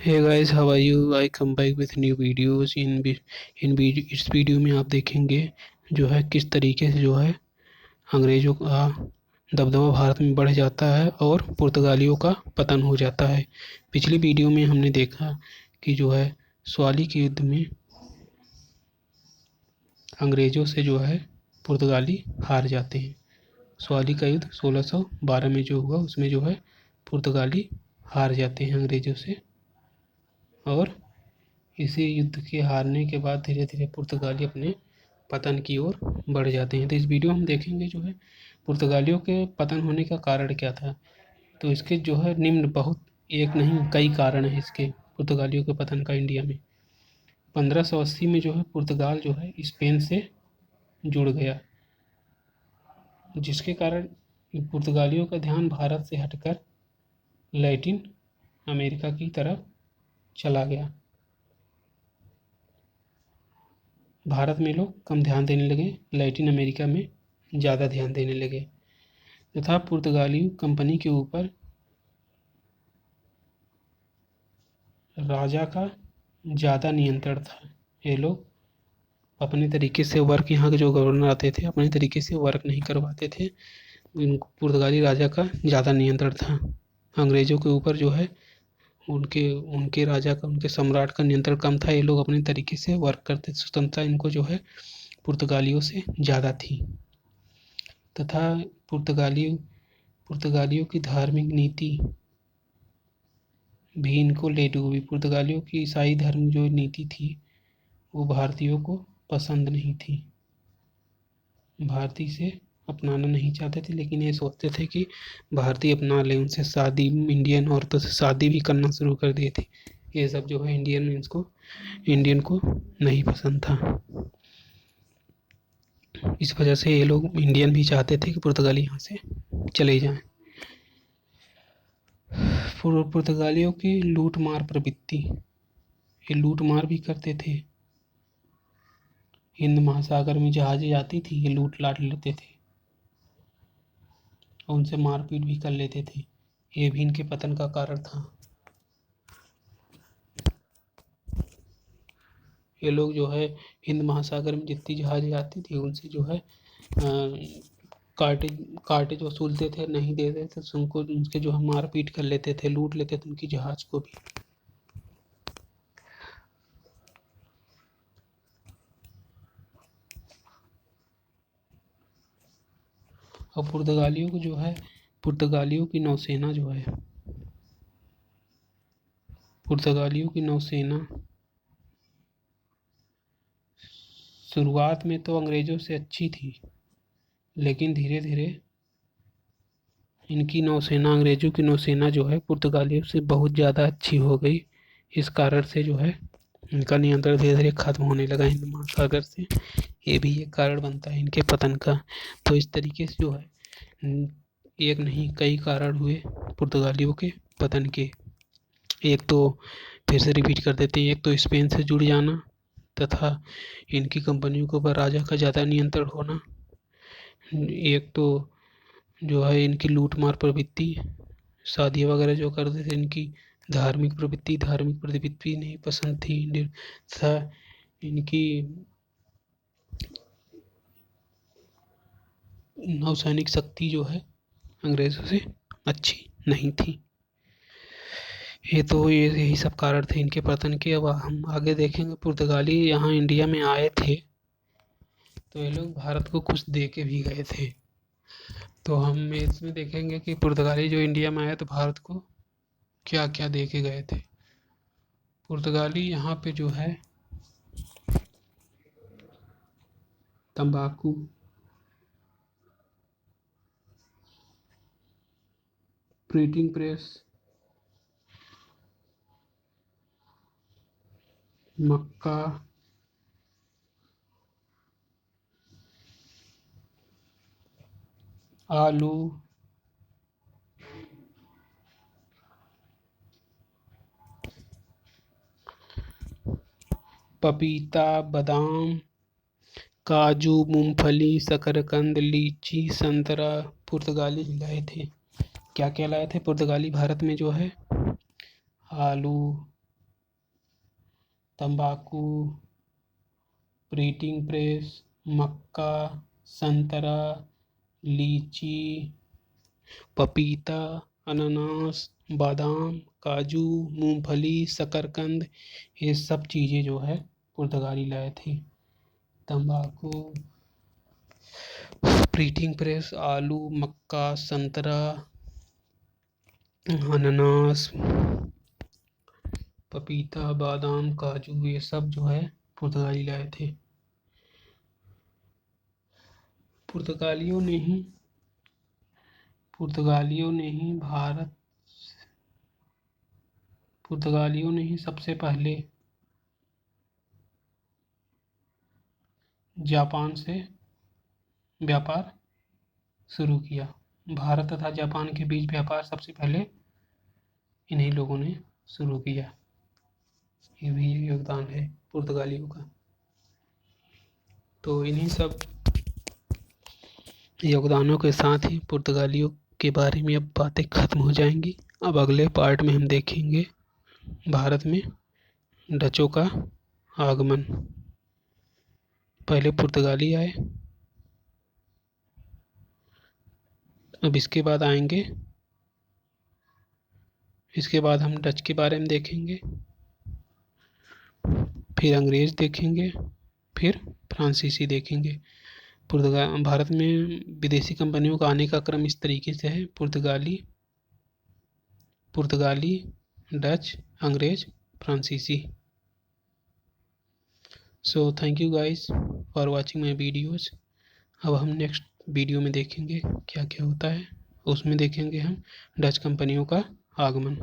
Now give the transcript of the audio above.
Hey guys, how are you? I come back with new videos. इस video में आप देखेंगे जो है किस तरीके से जो है अंग्रेज़ों का दबदबा भारत में बढ़ जाता है और पुर्तगालियों का पतन हो जाता है। पिछली वीडियो में हमने देखा कि जो है सवाली के युद्ध में अंग्रेज़ों से जो है पुर्तगाली हार जाते हैं। सवाली का युद्ध 1612 में जो हुआ उसमें जो है पुर्तगाली हार जाते हैं अंग्रेज़ों से, और इसी युद्ध के हारने के बाद धीरे धीरे पुर्तगाली अपने पतन की ओर बढ़ जाते हैं। तो इस वीडियो में हम देखेंगे जो है पुर्तगालियों के पतन होने का कारण क्या था। तो इसके जो है निम्न बहुत, एक नहीं कई कारण है इसके पुर्तगालियों के पतन का इंडिया में। 1580 में जो है पुर्तगाल जो है स्पेन से जुड़ गया, जिसके कारण पुर्तगालियों का ध्यान भारत से हटकर लैटिन अमेरिका की तरफ चला गया। भारत में लोग कम ध्यान देने लगे, लैटिन अमेरिका में ज़्यादा ध्यान देने लगे तथा पुर्तगाली कंपनी के ऊपर राजा का ज़्यादा नियंत्रण था। ये लोग अपने तरीके से वर्क, यहाँ के जो गवर्नर आते थे अपने तरीके से वर्क नहीं करवाते थे। पुर्तगाली राजा का ज़्यादा नियंत्रण था। अंग्रेज़ों के ऊपर जो है उनके उनके राजा का, उनके सम्राट का नियंत्रण कम था। ये लोग अपने तरीके से वर्क करते, स्वतंत्रता इनको जो है पुर्तगालियों से ज़्यादा थी। तथा पुर्तगालियों की धार्मिक नीति भी इनको ले डूबी। पुर्तगालियों की ईसाई धर्म जो नीति थी वो भारतीयों को पसंद नहीं थी, भारतीय से अपनाना नहीं चाहते थे, लेकिन ये सोचते थे कि भारतीय अपना लें। उनसे शादी, इंडियन औरतों से शादी भी करना शुरू कर दिए थे। ये सब जो है इंडियन को नहीं पसंद था। इस वजह से ये लोग इंडियन भी चाहते थे कि पुर्तगाली यहाँ से चले जाएं। पुर्तगालियों की लूट मार प्रवृत्ति, ये लूट मार भी करते थे। हिंद महासागर में जहाजें आती थी, ये लूट लाट लेते थे और उनसे मारपीट भी कर लेते थे। ये भी इनके पतन का कारण था। ये लोग जो है हिंद महासागर में जितनी जहाजें आती थी उनसे जो है कार्टेज वसूलते थे, नहीं देते थे तो उनको, उनके जो है मारपीट कर लेते थे, लूट लेते थे उनकी जहाज को भी। और पुर्तगालियों की नौसेना जो है, पुर्तगालियों की नौसेना शुरुआत में तो अंग्रेज़ों से अच्छी थी, लेकिन धीरे धीरे इनकी नौसेना, अंग्रेज़ों की नौसेना जो है पुर्तगालियों से बहुत ज़्यादा अच्छी हो गई। इस कारण से जो है इनका नियंत्रण धीरे धीरे खत्म होने लगा हिंद महासागर से। ये भी एक कारण बनता है इनके पतन का। तो इस तरीके से जो है एक नहीं कई कारण हुए पुर्तगालियों के पतन के। एक तो फिर से रिपीट कर देते हैं, एक तो स्पेन से जुड़ जाना तथा इनकी कंपनियों के ऊपर राजा का ज़्यादा नियंत्रण होना। एक तो जो है इनकी लूट मार प्रवृत्ति, शादी वगैरह जो करते थे। इनकी धार्मिक प्रवृत्ति नहीं पसंद थी तथा इनकी नौसैनिक शक्ति जो है अंग्रेज़ों से अच्छी नहीं थी। ये यही सब कारण थे इनके पतन के। अब हम आगे देखेंगे। पुर्तगाली यहाँ इंडिया में आए थे तो ये लोग भारत को कुछ दे के भी गए थे। तो हम इसमें देखेंगे कि पुर्तगाली जो इंडिया में आए तो भारत को क्या क्या दे के गए थे। पुर्तगाली यहाँ पे जो है तंबाकू, प्रिंटिंग प्रेस, मक्का, आलू, पपीता, बादाम, काजू, मूंगफली, शकरकंद, लीची, संतरा पुर्तगाली लाए थे। क्या क्या लाए थे पुर्तगाली भारत में जो है? आलू, तंबाकू, प्रिंटिंग प्रेस, मक्का, संतरा, लीची, पपीता, अनानास, बादाम, काजू, मूंगफली, शकरकंद, ये सब चीज़ें जो है पुर्तगाली लाए थे। तंबाकू, प्रिंटिंग प्रेस, आलू, मक्का, संतरा, अनानास, पपीता, बादाम, काजू, ये सब जो है पुर्तगाली लाए थे। पुर्तगालियों ने ही पुर्तगालियों ने ही सबसे पहले जापान से व्यापार शुरू किया। भारत तथा जापान के बीच व्यापार सबसे पहले इन्हीं लोगों ने शुरू किया। ये भी योगदान है पुर्तगालियों का। तो इन्हीं सब योगदानों के साथ ही पुर्तगालियों के बारे में अब बातें खत्म हो जाएंगी। अब अगले पार्ट में हम देखेंगे भारत में डचों का आगमन। पहले पुर्तगाली आए, अब इसके बाद हम डच के बारे में देखेंगे, फिर अंग्रेज देखेंगे, फिर फ्रांसीसी देखेंगे। भारत में विदेशी कंपनियों का आने का क्रम इस तरीके से है: पुर्तगाली, डच, अंग्रेज, फ्रांसीसी। So thank you guys for watching my videos. अब हम नेक्स्ट वीडियो में देखेंगे क्या क्या होता है, उसमें देखेंगे हम डच कंपनियों का आगमन।